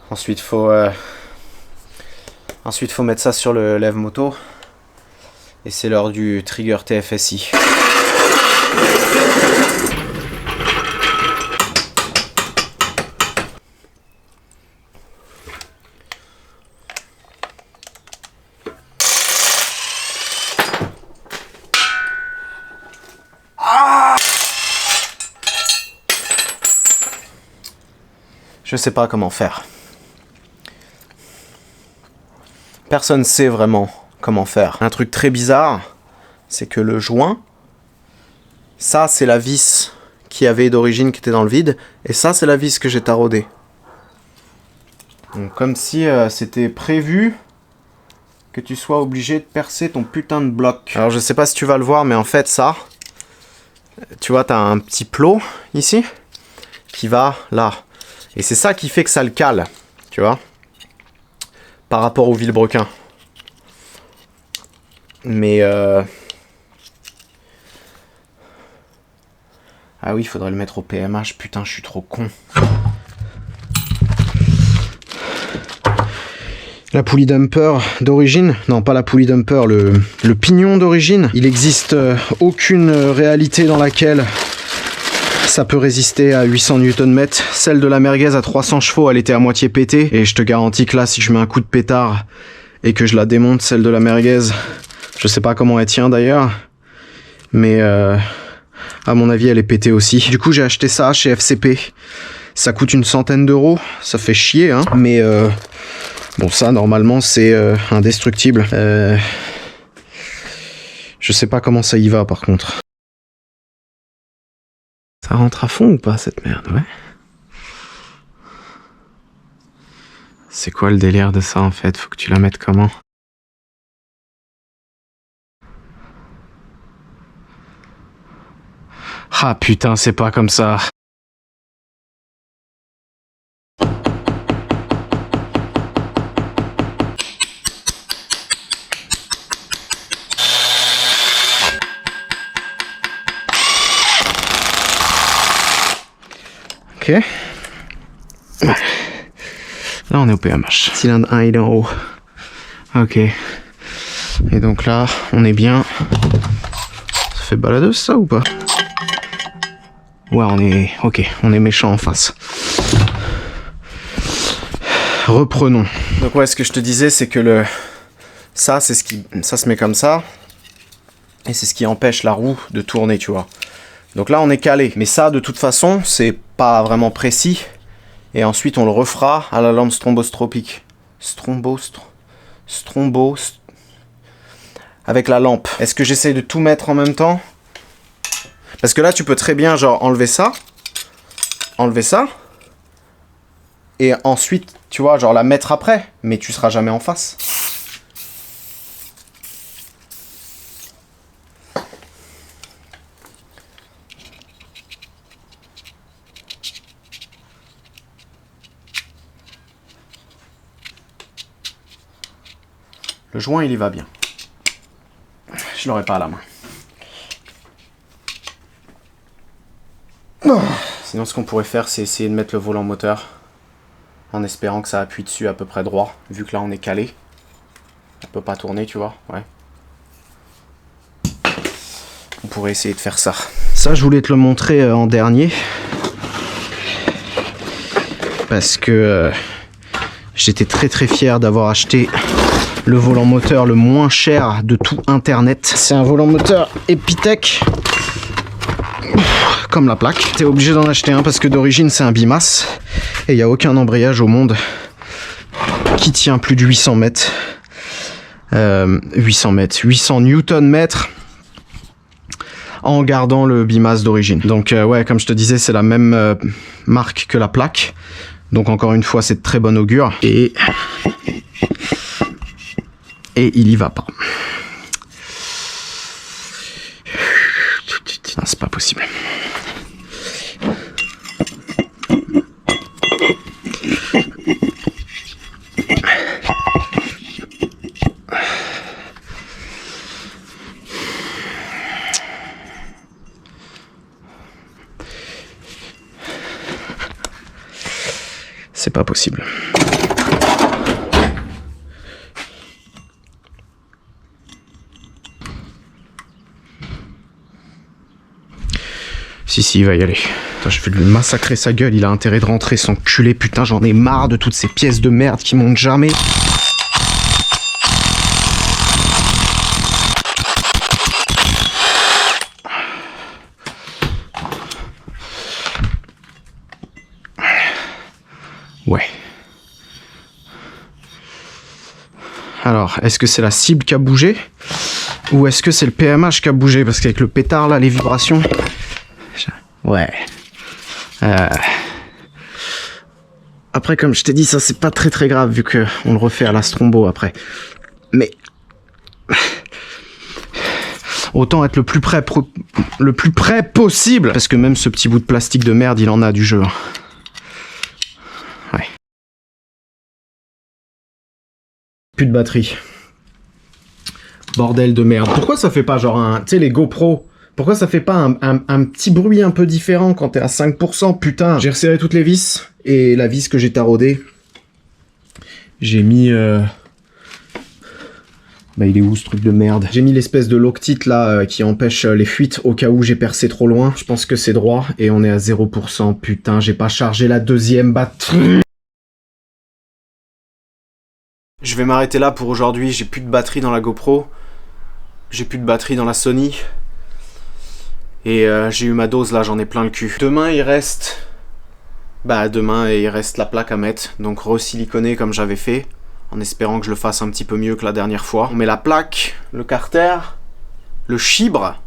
Ensuite, faut mettre ça sur le lève moto. Et c'est l'heure du trigger TFSI. Je sais pas comment faire. Personne sait vraiment comment faire. Un truc très bizarre, c'est que le joint, ça c'est la vis qui avait d'origine qui était dans le vide, et ça c'est la vis que j'ai taraudée. Donc comme si c'était prévu que tu sois obligé de percer ton putain de bloc. Alors je sais pas si tu vas le voir, mais en fait ça, tu vois, t'as un petit plot ici qui va là. Et c'est ça qui fait que ça le cale, tu vois, par rapport au vilebrequin. Mais ah oui, il faudrait le mettre au PMH, putain, je suis trop con. La poulie dumper d'origine, non pas la poulie dumper, le pignon d'origine, il n'existe aucune réalité dans laquelle ça peut résister à 800 Nm. Celle de la Merguez à 300 chevaux, elle était à moitié pétée. Et je te garantis que là, si je mets un coup de pétard et que je la démonte, celle de la Merguez, je sais pas comment elle tient d'ailleurs. Mais à mon avis, elle est pétée aussi. Du coup, j'ai acheté ça chez FCP. Ça coûte une centaine d'euros. Ça fait chier, hein. Mais bon, ça, normalement, c'est indestructible. Je sais pas comment ça y va, par contre. Ça rentre à fond ou pas, cette merde, ouais? C'est quoi le délire de ça, en fait? Faut que tu la mettes comment? Ah putain, c'est pas comme ça. Ok. Là, on est au PMH. Cylindre 1, il est en haut. Ok. Et donc là, on est bien. Ça fait baladeuse, ça, ou pas? Ouais, on est... Ok, on est méchant en face. Reprenons. Donc ouais, ce que je te disais, c'est que ça, c'est ce qui... Ça se met comme ça. Et c'est ce qui empêche la roue de tourner, tu vois. Donc là, on est calé. Mais ça, de toute façon, c'est pas vraiment précis. Et ensuite, on le refera à la lampe strombostropique. Avec la lampe. Est-ce que j'essaye de tout mettre en même temps? Parce que là, tu peux très bien, genre, enlever ça. Et ensuite, tu vois, genre, la mettre après. Mais tu seras jamais en face. Le joint, il y va bien. Je l'aurai pas à la main. Sinon, ce qu'on pourrait faire, c'est essayer de mettre le volant moteur en espérant que ça appuie dessus à peu près droit, vu que là, on est calé. Ça peut pas tourner, tu vois, ouais. On pourrait essayer de faire ça. Ça, je voulais te le montrer en dernier. Parce que j'étais très très fier d'avoir acheté le volant moteur le moins cher de tout internet. C'est un volant moteur Epitech. Comme la plaque. T'es obligé d'en acheter un parce que d'origine c'est un bimas. Et il n'y a aucun embrayage au monde qui tient plus de 800 mètres. 800 Newton-mètres en gardant le bimas d'origine. Donc ouais, comme je te disais, c'est la même marque que la plaque. Donc encore une fois, c'est de très bon augure. Et il y va pas. Ah, c'est pas possible. C'est pas possible. Si, il va y aller. Putain, je vais lui massacrer sa gueule, il a intérêt de rentrer, son culé, putain, j'en ai marre de toutes ces pièces de merde qui montent jamais. Ouais. Alors, est-ce que c'est la cible qui a bougé? Ou est-ce que c'est le PMH qui a bougé? Parce qu'avec le pétard, là, les vibrations... Ouais. Après, comme je t'ai dit, ça, c'est pas très très grave, vu qu'on le refait à la strombo après. Mais... autant être le plus près possible. Parce que même ce petit bout de plastique de merde, il en a du jeu. Ouais. Plus de batterie. Bordel de merde. Pourquoi ça fait pas genre un... Tu sais, les GoPro, pourquoi ça fait pas un petit bruit un peu différent quand t'es à 5%? Putain, j'ai resserré toutes les vis. Et la vis que j'ai taraudée, j'ai mis... Bah il est où ce truc de merde? J'ai mis l'espèce de loctite là qui empêche les fuites au cas où j'ai percé trop loin. Je pense que c'est droit et on est à 0%. Putain, j'ai pas chargé la deuxième batterie. Je vais m'arrêter là pour aujourd'hui. J'ai plus de batterie dans la GoPro. J'ai plus de batterie dans la Sony. Et j'ai eu ma dose là, j'en ai plein le cul. Demain il reste... Bah demain il reste la plaque à mettre. Donc re-siliconer comme j'avais fait. En espérant que je le fasse un petit peu mieux que la dernière fois. On met la plaque, le carter, le chibre.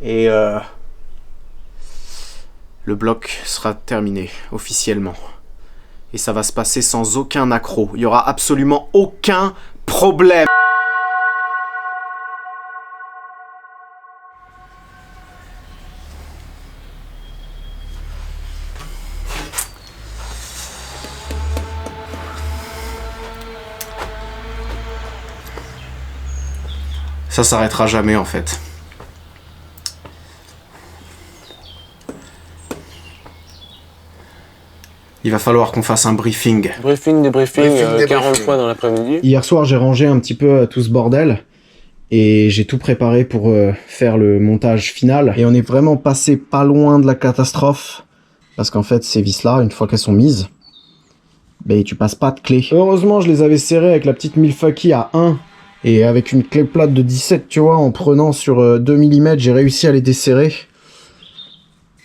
Et le bloc sera terminé officiellement. Et ça va se passer sans aucun accroc. Il n'y aura absolument aucun problème. Ça s'arrêtera jamais en fait. il va falloir qu'on fasse un briefing. Débriefing, 40 fois dans l'après-midi. Hier soir, j'ai rangé un petit peu tout ce bordel. Et j'ai tout préparé pour faire le montage final. Et on est vraiment passé pas loin de la catastrophe. Parce qu'en fait, ces vis-là, une fois qu'elles sont mises, ben, tu passes pas de clé. Heureusement, je les avais serrées avec la petite Milwaukee à 1. Et avec une clé plate de 17, tu vois, en prenant sur 2 mm, j'ai réussi à les desserrer.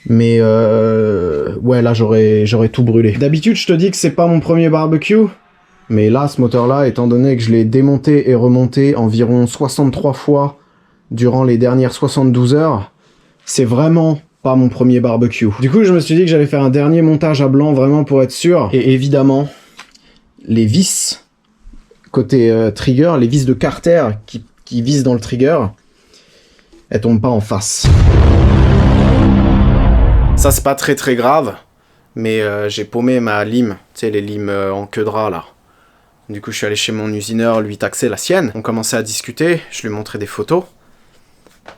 Mais ouais, là, j'aurais tout brûlé. D'habitude, je te dis que c'est pas mon premier barbecue. Mais là, ce moteur-là, étant donné que je l'ai démonté et remonté environ 63 fois durant les dernières 72 heures, c'est vraiment pas mon premier barbecue. Du coup, je me suis dit que j'allais faire un dernier montage à blanc vraiment pour être sûr. Et évidemment, les vis côté trigger, les vis de Carter qui visent dans le trigger, elles tombent pas en face. Ça, c'est pas très grave, mais j'ai paumé ma lime, tu sais, les limes en queue de rat là. Du coup, je suis allé chez mon usineur lui taxer la sienne. On commençait à discuter, je lui montrais des photos.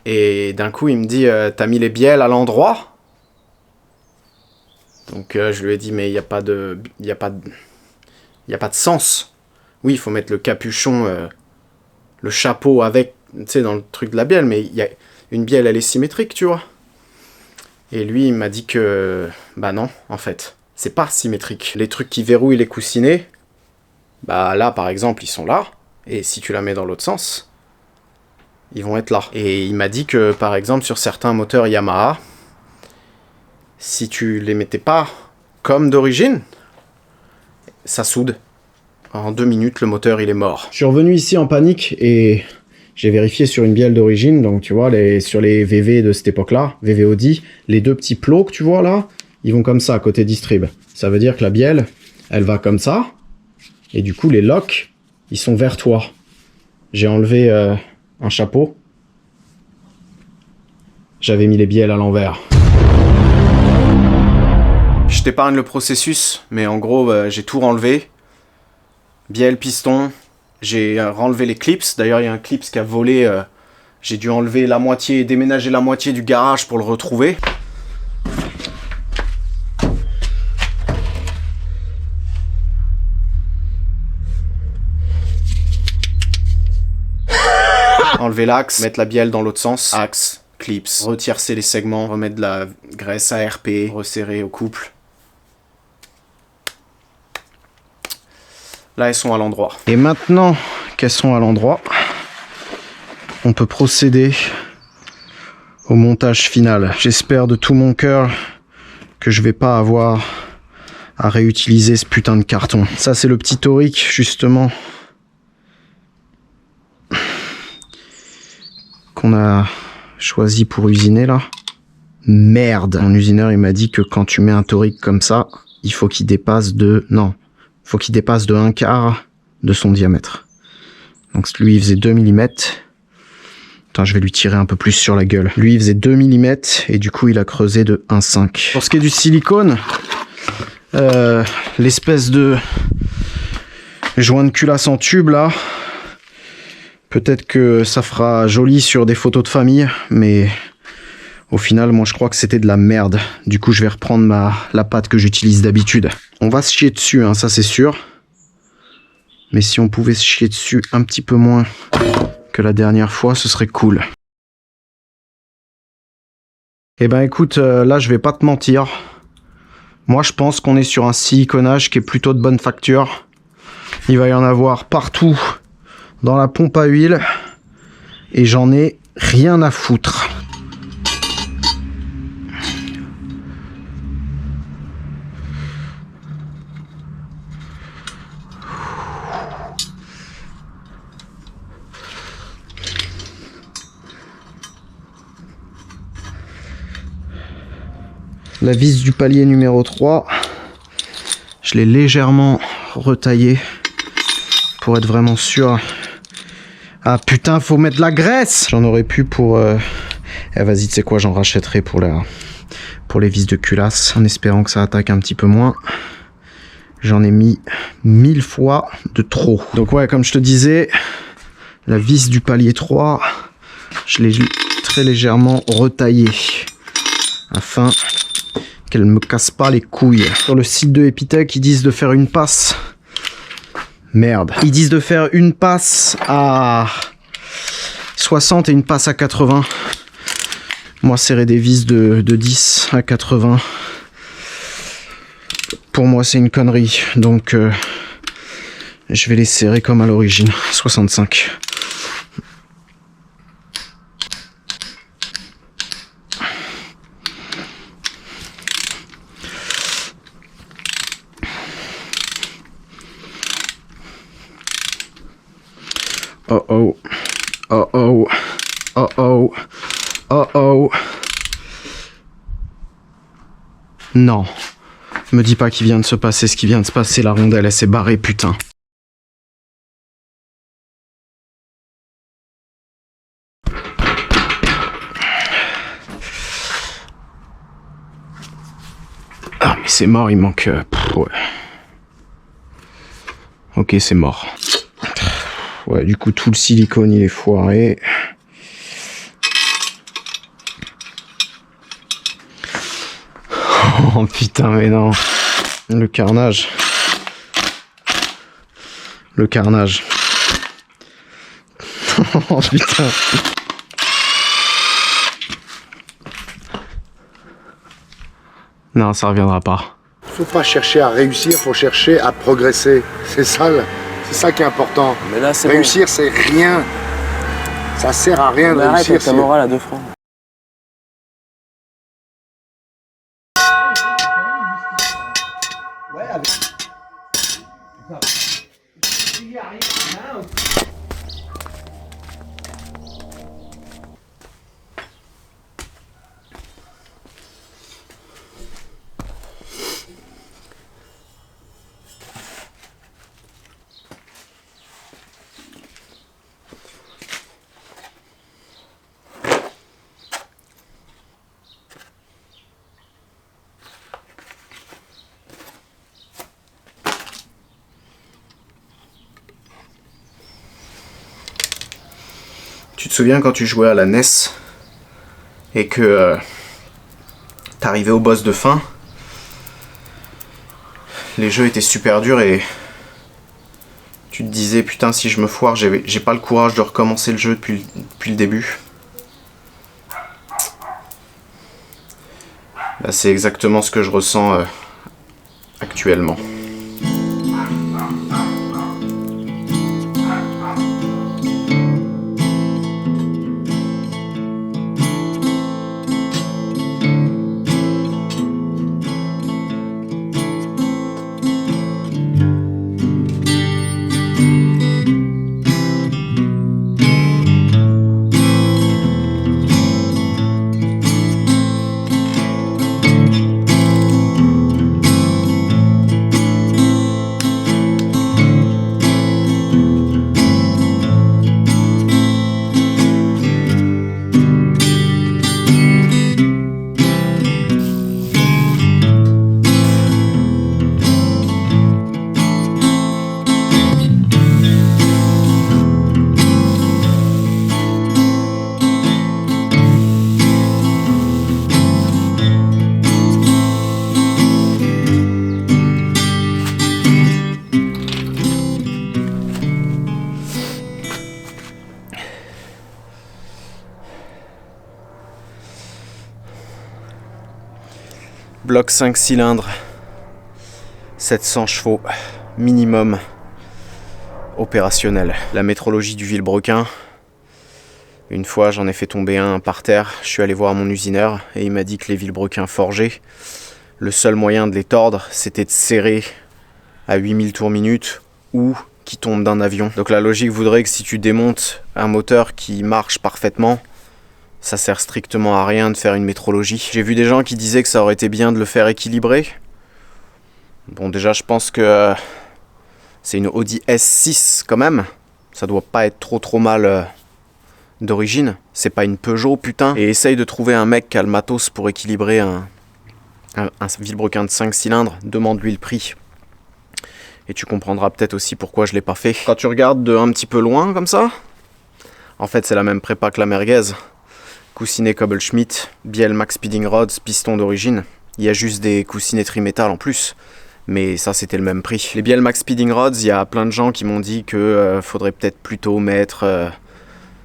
Et d'un coup, il me dit « T'as mis les bielles à l'endroit ?» Donc je lui ai dit « Mais il n'y a pas de sens. Oui, il faut mettre le capuchon, le chapeau avec, tu sais, dans le truc de la bielle. Mais une bielle, elle est symétrique, tu vois. » Et lui, il m'a dit que... Bah non, en fait, c'est pas symétrique. Les trucs qui verrouillent les coussinets... Bah là, par exemple, ils sont là. Et si tu la mets dans l'autre sens, ils vont être là. Et il m'a dit que, par exemple, sur certains moteurs Yamaha, si tu les mettais pas comme d'origine, ça soude. En 2 minutes, le moteur, il est mort. Je suis revenu ici en panique et j'ai vérifié sur une bielle d'origine. Donc, tu vois, sur les VV de cette époque-là, VV Audi, les 2 petits plots que tu vois là, ils vont comme ça, côté distrib. Ça veut dire que la bielle, elle va comme ça. Et du coup, les locks, ils sont vers toi. J'ai enlevé un chapeau. J'avais mis les bielles à l'envers. Je t'épargne le processus, mais en gros, j'ai tout renlevé. Bielle, piston. J'ai renlevé les clips. D'ailleurs, il y a un clip qui a volé. J'ai dû enlever la moitié, déménager la moitié du garage pour le retrouver. Enlever l'axe, mettre la bielle dans l'autre sens, axe, clips, retiercer les segments, remettre de la graisse ARP, resserrer au couple. Là, elles sont à l'endroit. Et maintenant qu'elles sont à l'endroit, on peut procéder au montage final. J'espère de tout mon cœur que je vais pas avoir à réutiliser ce putain de carton. Ça, c'est le petit torique, justement, qu'on a choisi pour usiner là. Merde. Mon usineur, il m'a dit que quand tu mets un torique comme ça, il faut qu'il dépasse de... Non. Il faut qu'il dépasse de 1/4 de son diamètre. Donc lui, il faisait 2 mm. Attends, je vais lui tirer un peu plus sur la gueule. Lui, il faisait 2 mm et du coup, il a creusé de 1,5. Pour ce qui est du silicone, l'espèce de joint de culasse en tube là, peut-être que ça fera joli sur des photos de famille, mais au final, moi je crois que c'était de la merde. Du coup, je vais reprendre la pâte que j'utilise d'habitude. On va se chier dessus, hein, ça c'est sûr. Mais si on pouvait se chier dessus un petit peu moins que la dernière fois, ce serait cool. Eh ben écoute, là je vais pas te mentir. Moi je pense qu'on est sur un siliconage qui est plutôt de bonne facture. Il va y en avoir partout dans la pompe à huile et j'en ai rien à foutre. La vis du palier numéro 3, je l'ai légèrement retaillée pour être vraiment sûr. Ah putain, faut mettre de la graisse. J'en aurais pu pour... Eh vas-y, tu sais quoi, j'en rachèterai pour les vis de culasse, en espérant que ça attaque un petit peu moins. J'en ai mis 1000 fois de trop. Donc ouais, comme je te disais, la vis du palier 3, je l'ai très légèrement retaillée afin Qu'elle me casse pas les couilles. Sur le site de Epitech, ils disent de faire une passe. Merde. Ils disent de faire une passe à 60 et une passe à 80. Moi, serrer des vis de 10 à 80. Pour moi, c'est une connerie. Donc, je vais les serrer comme à l'origine. 65. Oh oh. Oh oh. Oh oh. Oh oh. Non. Me dis pas qu'il vient de se passer ce qui vient de se passer, la rondelle elle s'est barrée, putain. Ah mais c'est mort, il manque... ouais. Ok, c'est mort. Ouais, du coup tout le silicone il est foiré. Oh putain mais non. Le carnage. Le carnage. Oh putain. Non, ça reviendra pas. Faut pas chercher à réussir, faut chercher à progresser. C'est ça qui est important. Mais là, c'est réussir, bon. C'est rien. Ça sert à rien de arrête réussir. Avec ta morale à 2 francs. Tu te souviens quand tu jouais à la NES et que t'arrivais au boss de fin, les jeux étaient super durs et tu te disais putain si je me foire j'ai pas le courage de recommencer le jeu depuis le début. Bah, c'est exactement ce que je ressens actuellement. Bloc 5 cylindres, 700 chevaux, minimum, opérationnel. La métrologie du vilebrequin, une fois j'en ai fait tomber un par terre, je suis allé voir mon usineur et il m'a dit que les vilebrequins forgés, le seul moyen de les tordre, c'était de serrer à 8000 tours minute ou qui tombent d'un avion. Donc la logique voudrait que si tu démontes un moteur qui marche parfaitement, ça sert strictement à rien de faire une métrologie. J'ai vu des gens qui disaient que ça aurait été bien de le faire équilibrer. Bon, déjà, je pense que c'est une Audi S6 quand même. Ça doit pas être trop mal d'origine. C'est pas une Peugeot, putain. Et essaye de trouver un mec qui a le matos pour équilibrer un vilebrequin de 5 cylindres. Demande-lui le prix. Et tu comprendras peut-être aussi pourquoi je l'ai pas fait. Quand tu regardes de un petit peu loin comme ça, en fait, c'est la même prépa que la merguez. Coussinet Cobble Schmidt, bielle Max Speeding Rods, piston d'origine. Il y a juste des coussinetteries métal en plus. Mais ça, c'était le même prix. Les bielles Max Speeding Rods, il y a plein de gens qui m'ont dit que faudrait peut-être plutôt mettre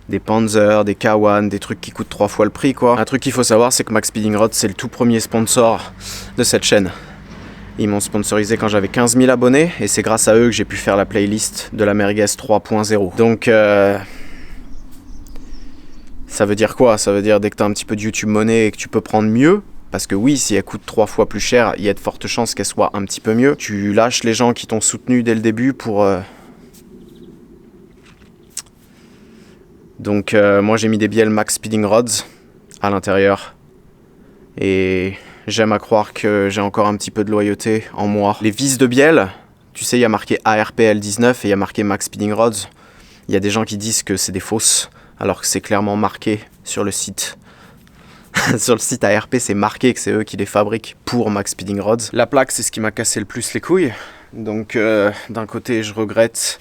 des Panzer, des K1, des trucs qui coûtent 3 fois le prix, quoi. Un truc qu'il faut savoir, c'est que Max Speeding Rods, c'est le tout premier sponsor de cette chaîne. Ils m'ont sponsorisé quand j'avais 15 000 abonnés, et c'est grâce à eux que j'ai pu faire la playlist de la Merguez 3.0. Donc, ça veut dire quoi? Ça veut dire dès que tu as un petit peu de YouTube money et que tu peux prendre mieux, parce que oui, si elle coûte 3 fois plus cher, il y a de fortes chances qu'elle soit un petit peu mieux. Tu lâches les gens qui t'ont soutenu dès le début pour... Donc moi j'ai mis des bielles Max Speeding Rods à l'intérieur. Et j'aime à croire que j'ai encore un petit peu de loyauté en moi. Les vis de bielle, tu sais, il y a marqué ARPL 19 et il y a marqué Max Speeding Rods. Il y a des gens qui disent que c'est des fausses, alors que c'est clairement marqué sur le site. Sur le site ARP, c'est marqué que c'est eux qui les fabriquent pour Max Speeding Rods. La plaque, c'est ce qui m'a cassé le plus les couilles. Donc d'un côté, je regrette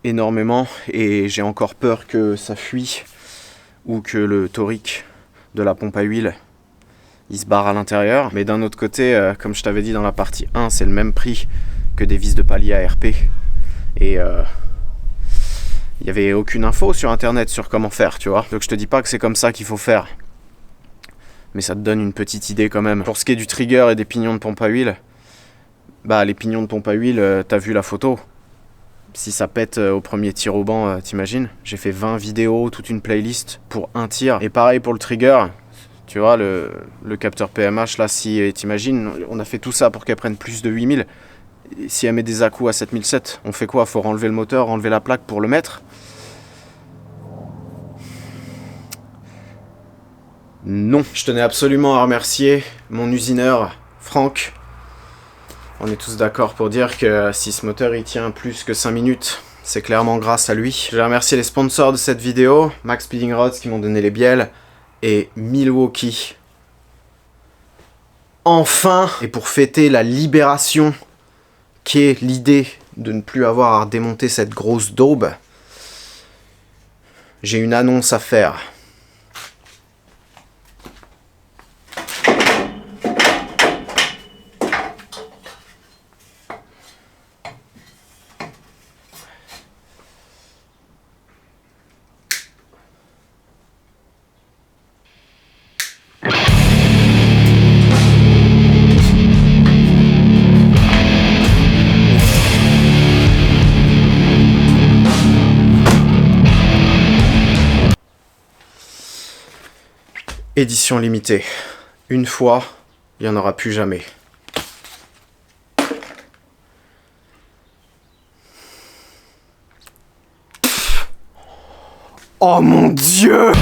énormément et j'ai encore peur que ça fuit ou que le torique de la pompe à huile il se barre à l'intérieur. Mais d'un autre côté, comme je t'avais dit dans la partie 1, c'est le même prix que des vis de palier ARP. Et il n'y avait aucune info sur internet sur comment faire, tu vois. Donc je te dis pas que c'est comme ça qu'il faut faire, mais ça te donne une petite idée quand même. Pour ce qui est du trigger et des pignons de pompe à huile, bah les pignons de pompe à huile, t'as vu la photo. Si ça pète au premier tir au banc, t'imagines? J'ai fait 20 vidéos, toute une playlist pour un tir. Et pareil pour le trigger, tu vois, le capteur PMH, là, si t'imagines, on a fait tout ça pour qu'elle prenne plus de 8000. Et si elle met des à-coups à 7007, on fait quoi? Faut enlever le moteur, enlever la plaque pour le mettre? Non. Je tenais absolument à remercier mon usineur, Franck. On est tous d'accord pour dire que si ce moteur il tient plus que 5 minutes, c'est clairement grâce à lui. Je vais remercier les sponsors de cette vidéo, Max Speeding Rods qui m'ont donné les bielles, et Milwaukee. Enfin, et pour fêter la libération, qui est l'idée de ne plus avoir à démonter cette grosse daube, j'ai une annonce à faire. Édition limitée. Une fois, il n'y en aura plus jamais. Oh mon Dieu!